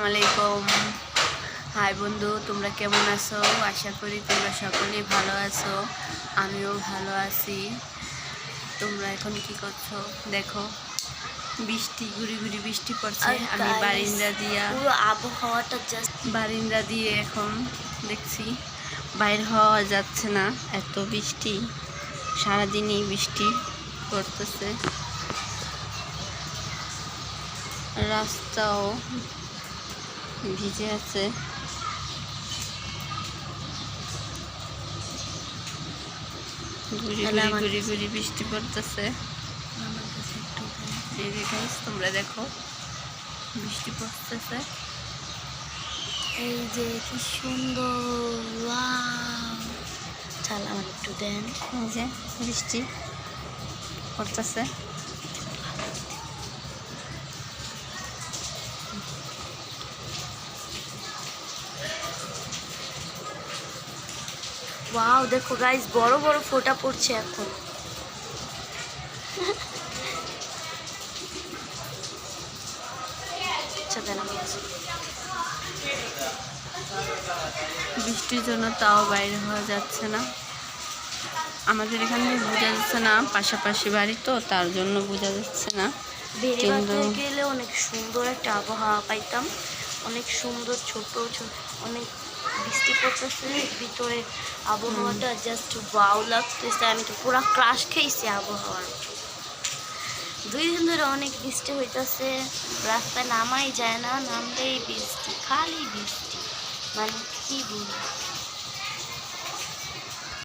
আসসালামু আলাইকুম। হাই বন্ধু, তোমরা কেমন আছো? আশা করি তোমরা সকলেই ভালো আছো। আমিও ভালো আছি। তোমরা এখন কি করছো? দেখো বৃষ্টি, গুড়ি গুড়ি বৃষ্টি পড়ছে। আমি পুরো আবহাওয়াটা জাস্ট বারিন্দা দিয়ে এখন দেখছি বাইর হওয়া যাচ্ছে না, এত বৃষ্টি। সারাদিনই বৃষ্টি পড়তেছে, রাস্তাও ভিজে আছে। গুড়ি গুড়ি বৃষ্টি পড়তেছে। এই যে গাইস, তোমরা দেখো বৃষ্টি পড়তেছে। এই যে কি সুন্দর, ওয়াও। চাল আমার একটু দেন। এই যে বৃষ্টি পড়তেছে। ওয়াও, দেখো গাইস, বড় বড় ফোঁটা পড়ছে এখন। আচ্ছা দেন আমার কাছে। বৃষ্টির জন্য তাও বাইরে হওয়া যাচ্ছে না। আমাদের এখানে বোঝা যাচ্ছে না, পাশাপাশি বাড়ি তো, তার জন্য বোঝা যাচ্ছে না। বেড়িবাঁধে গেলে অনেক সুন্দর একটা আবহাওয়া পাইতাম, অনেক সুন্দর। ছোট ছোট অনেক বৃষ্টি পড়তেছে ভিতরে, আবহাওয়াটা জাস্ট ওয়াও লাগতেছে। আমি তো পুরা ক্রাশ খেয়েছি আবহাওয়ার। 2 দিন ধরে অনেক বৃষ্টি হইতেছে, রাস্তায় নামাই যায় না, নামলেই বৃষ্টি, খালি বৃষ্টি, মানে কি বলবো।